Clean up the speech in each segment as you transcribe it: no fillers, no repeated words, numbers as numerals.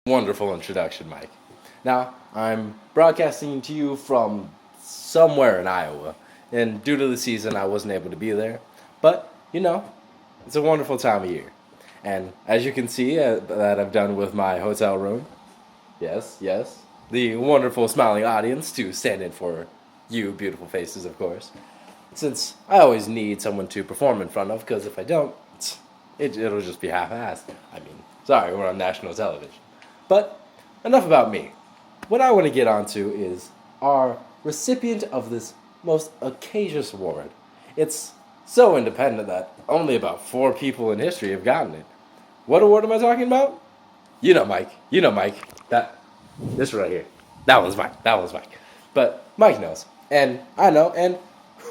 Wonderful introduction, Mike. Now, I'm broadcasting to you from somewhere in Iowa, and due to the season, I wasn't able to be there. But, it's a wonderful time of year. And as you can see, that I've done with my hotel room, yes, the wonderful smiling audience to stand in for you, beautiful faces, of course. Since I always need someone to perform in front of, because if I don't, it'll just be half-assed. I mean, sorry, we're on national television. But enough about me. What I want to get onto is our recipient of this most occasionous award. It's so independent that only about 4 people in history have gotten it. What award am I talking about? You know Mike. This right here. That was Mike. But Mike knows. And I know. And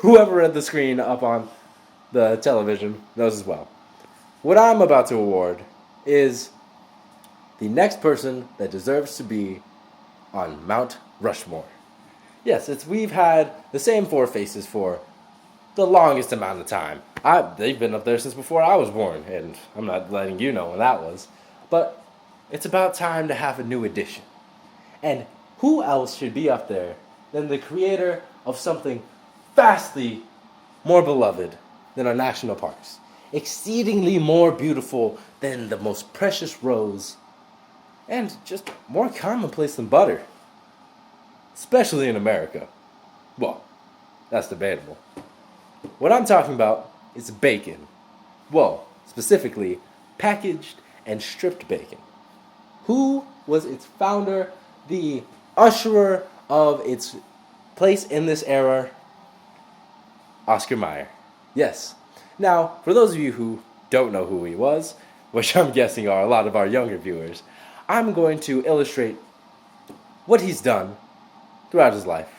whoever read the screen up on the television knows as well. What I'm about to award is the next person that deserves to be on Mount Rushmore. Yes, we've had the same 4 faces for the longest amount of time. They've been up there since before I was born, and I'm not letting you know when that was. But it's about time to have a new addition. And who else should be up there than the creator of something vastly more beloved than our national parks, exceedingly more beautiful than the most precious rose, and just more commonplace than butter. Especially in America. Well, that's debatable. What I'm talking about is bacon. Well, specifically, packaged and stripped bacon. Who was its founder, the usherer of its place in this era? Oscar Mayer. Yes. Now, for those of you who don't know who he was, which I'm guessing are a lot of our younger viewers, I'm going to illustrate what he's done throughout his life,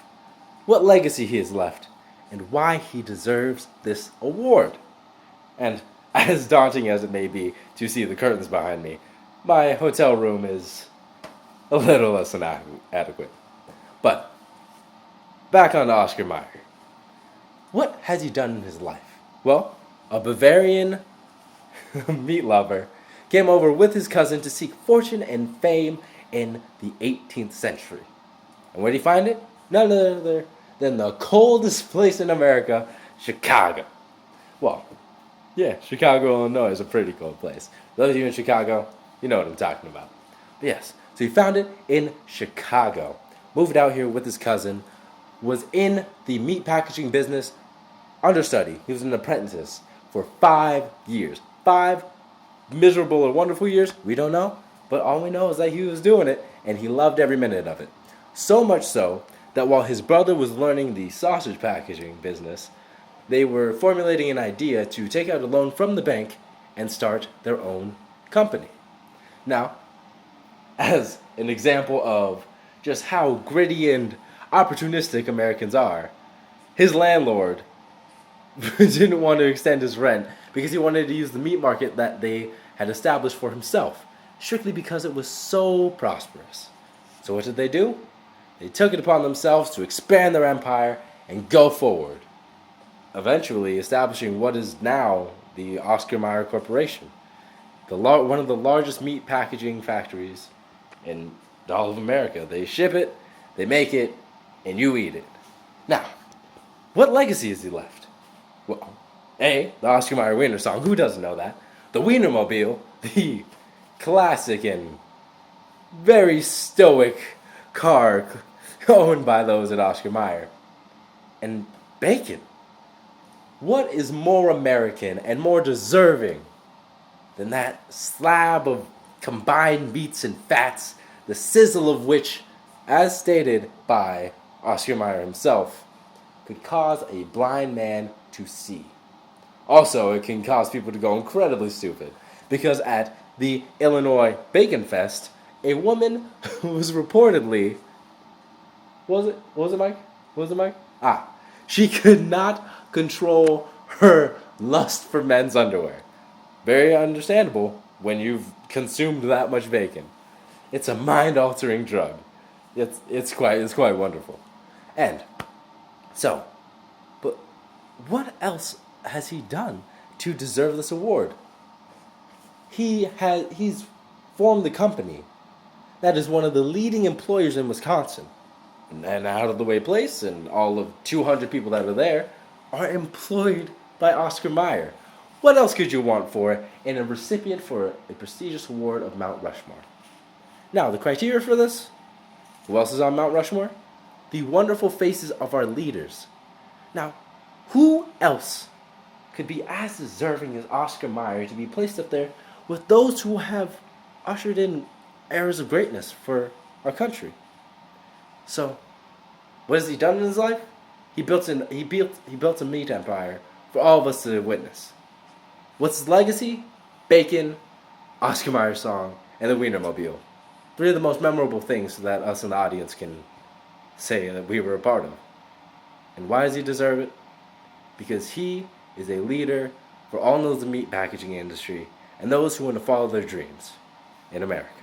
what legacy he has left, and why he deserves this award. And as daunting as it may be to see the curtains behind me, my hotel room is a little less than adequate. But back on to Oscar Mayer. What has he done in his life? Well, a Bavarian meat lover came over with his cousin to seek fortune and fame in the 18th century. And where did he find it? None other than the coldest place in America, Chicago. Well, yeah, Chicago, Illinois is a pretty cold place. Those of you in Chicago, you know what I'm talking about. But yes, so he found it in Chicago. Moved out here with his cousin, was in the meat packaging business, understudy. He was an apprentice for 5 years. 5 miserable or wonderful years, we don't know. But all we know is that he was doing it, and he loved every minute of it. So much so that while his brother was learning the sausage packaging business, they were formulating an idea to take out a loan from the bank and start their own company. Now, as an example of just how gritty and opportunistic Americans are, his landlord didn't want to extend his rent because he wanted to use the meat market that they had established for himself, strictly because it was so prosperous. So what did they do? They took it upon themselves to expand their empire and go forward, eventually establishing what is now the Oscar Mayer Corporation, one of the largest meat packaging factories in all of America. They ship it, they make it, and you eat it. Now, what legacy has he left? Well, the Oscar Mayer Wiener song. Who doesn't know that? The Wienermobile, the classic and very stoic car owned by those at Oscar Mayer. And bacon. What is more American and more deserving than that slab of combined meats and fats, the sizzle of which, as stated by Oscar Mayer himself, could cause a blind man to see. Also, it can cause people to go incredibly stupid, because at the Illinois Bacon Fest, a woman was reportedly... What was it, Mike? She could not control her lust for men's underwear. Very understandable when you've consumed that much bacon. It's a mind-altering drug. It's quite wonderful. And so, but what else has he done to deserve this award? He's formed the company That is one of the leading employers in Wisconsin. And Out of the Way Place and all of 200 people that are there are employed by Oscar Mayer. What else could you want for in a recipient for a prestigious award of Mount Rushmore? Now, the criteria for this? Who else is on Mount Rushmore? The wonderful faces of our leaders. Now, who else could be as deserving as Oscar Mayer to be placed up there with those who have ushered in eras of greatness for our country? So, what has he done in his life? He built a meat empire for all of us to witness. What's his legacy? Bacon, Oscar Mayer song, and the Wienermobile. Three of the most memorable things that us in the audience can say that we were a part of. And why does he deserve it? Because he is a leader for all those in the meat packaging industry and those who want to follow their dreams in America.